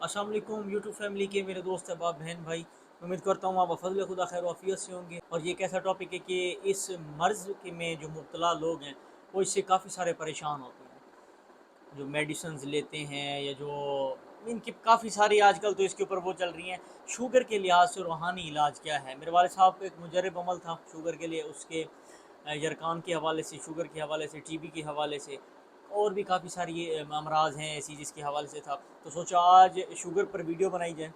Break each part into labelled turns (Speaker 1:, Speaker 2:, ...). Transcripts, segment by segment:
Speaker 1: अस्सलाम वालेकुम YouTube family के मेरे दोस्त अहबाब बहन भाई, उम्मीद करता हूँ आप फजल खुदा खैर वाफियत से होंगे। और ये एक ऐसा टॉपिक है कि इस मर्ज़ के में जो मुब्तला लोग हैं वो इससे काफ़ी सारे परेशान होते हैं, जो मेडिसिन्स लेते हैं या जो इनकी काफ़ी सारी आजकल तो इसके ऊपर वो चल रही हैं। शुगर के लिहाज से रूहानी इलाज क्या है? मेरे वाले साहब को एक मुजरब अमल था शुगर के लिए, उसके यरकान के हवाले से, शुगर के हवाले से, टीबी के हवाले से, और भी काफ़ी सारी अमराज हैं ऐसी जिसके हवाले से था। तो सोचा आज शुगर पर वीडियो बनाई जाए।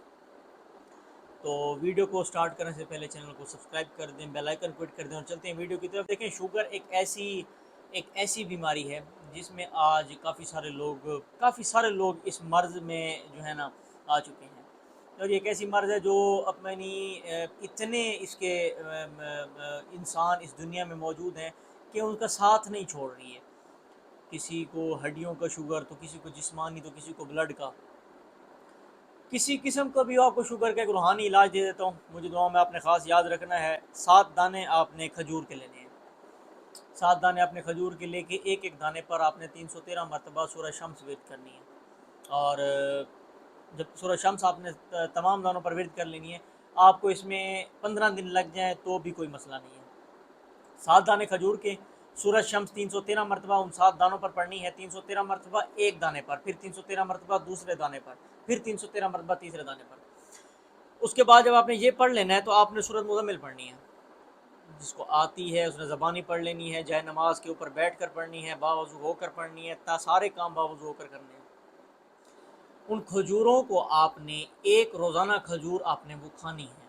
Speaker 1: तो वीडियो को स्टार्ट करने से पहले चैनल को सब्सक्राइब कर दें, बेल आइकन को हिट कर दें और चलते हैं वीडियो की तरफ। देखें, शुगर एक ऐसी बीमारी है जिसमें आज काफ़ी सारे लोग इस मर्ज़ में जो है ना आ चुके हैं। और ये एक ऐसी मर्ज़ है जो अपनी इतने इसके इंसान इस दुनिया में मौजूद हैं कि उनका साथ नहीं छोड़ रही है। किसी को हड्डियों का शुगर, तो किसी को जिस्मानी, तो किसी को ब्लड का। किसी किस्म का भी हो, आपको शुगर का एक रूहानी इलाज दे देता हूँ। मुझे दुआ में आपने ख़ास याद रखना है, 7 दाने आपने खजूर के लेने हैं। 7 दाने आपने खजूर के लेके एक एक दाने पर आपने 313 मरतबा सूरह शम्स विर्द करनी है। और जब सूरह शम्स आपने तमाम दानों पर विर्द कर लेनी है, आपको इसमें 15 दिन लग जाए तो भी कोई मसला नहीं है। 7 दाने खजूर के, सूरज शम्स 313 मरतबा उन 7 दानों पर पढ़नी है। 313 मरतबा एक दाने पर, फिर 313 मरतबा दूसरे दाने पर, फिर 313 मरतबा तीसरे दाने पर। उसके बाद जब आपने ये पढ़ लेना है तो आपने सूरत मुज़म्मिल पढ़नी है। जिसको आती है उसने ज़बानी पढ़ लेनी है, जाए नमाज के ऊपर बैठ कर पढ़नी है, बावज़ू होकर पढ़नी है, सारे काम बावज़ू होकर करने हैं। उन खजूरों को आपने एक रोज़ाना खजूर आपने वो खानी है।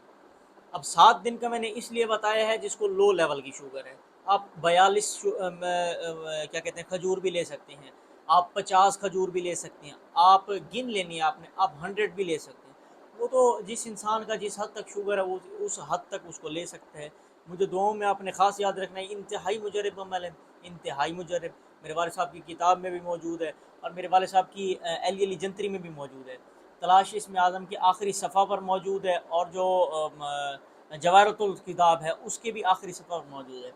Speaker 1: अब 7 दिन का मैंने इसलिए बताया है जिसको लो लेवल की शुगर है। आप 42 क्या कहते हैं खजूर भी ले सकते हैं, आप 50 खजूर भी ले सकते हैं, आप गिन लेनी है आपने, आप 100 भी ले सकते हैं। वो तो जिस इंसान का जिस हद तक शुगर है वो उस हद तक उसको ले सकता है। मुझे दुआओं में आपने ख़ास याद रखना है, इंतहाई मुजरब अमल है, इंतहाई मुजरब। मेरे वाले साहब की किताब में भी मौजूद है और मेरे वाले साहब की एली अली जंतरी में भी मौजूद है। तलाश इसमें आज़म की आखिरी सफ़ा पर मौजूद है और जो जवाहरतुल किताब है उसके भी आखिरी सफ़ा पर मौजूद है।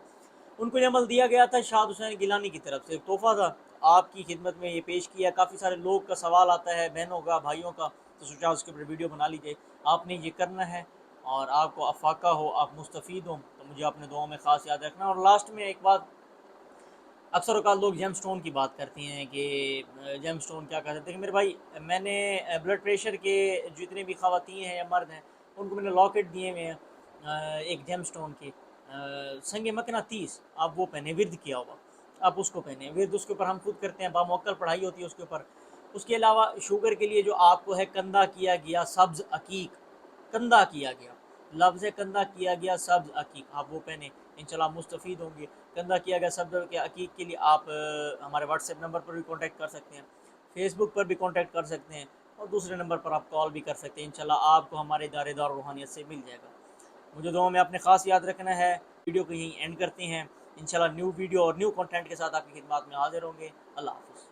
Speaker 1: उनको ये अमल दिया गया था शाद हुसैन गिलानी की तरफ से, एक तोहफ़ा था, आपकी खिदमत में ये पेश किया। काफ़ी सारे लोग का सवाल आता है, बहनों का, भाइयों का, तो सोचा उसके ऊपर वीडियो बना लीजिए। आपने ये करना है और आपको अफाका हो, आप मुस्तफ़ीद हो, तो मुझे अपने दुआओं में ख़ास याद रखना। और लास्ट में एक बात, अक्सर औक़ात लोग जेम स्टोन की बात करती हैं कि जेम स्टोन क्या कहते हैं। मेरे भाई, मैंने ब्लड प्रेशर के जितने भी ख़वातीन हैं या मर्द हैं उनको मैंने लॉकेट दिए हुए हैं एक जेम स्टोन के संग मकनातीस। आप वो पहने, विर्द किया हुआ, आप उसको पहने। विर्द उसके ऊपर हम खुद करते हैं, बामौक्कल पढ़ाई होती है उसके ऊपर। उसके अलावा शुगर के लिए जो आपको है कंधा किया गया सब्ज़ अकीक, कंधा किया गया, लफ्ज़ कंधा किया गया सब्ज़ अकीक, आप वो पहने, इंशाल्लाह मुस्तफ़ीद होंगे। कंधा किया गया सब्ज़ के अकीक के लिए आप हमारे व्हाट्सएप नंबर पर भी कांटेक्ट कर सकते हैं, फेसबुक पर भी कांटेक्ट कर सकते हैं और दूसरे नंबर पर आप कॉल भी कर सकते हैं। इंशाल्लाह आपको हमारे इदारे दारुल रूहानियत से मिल जाएगा। मुझे दुआ में आपने ख़ास याद रखना है। वीडियो को यहीं एंड करते हैं। इंशाल्लाह न्यू वीडियो और न्यू कंटेंट के साथ आपकी खिदमत में हाज़िर होंगे। अल्लाह हाफ़िज़।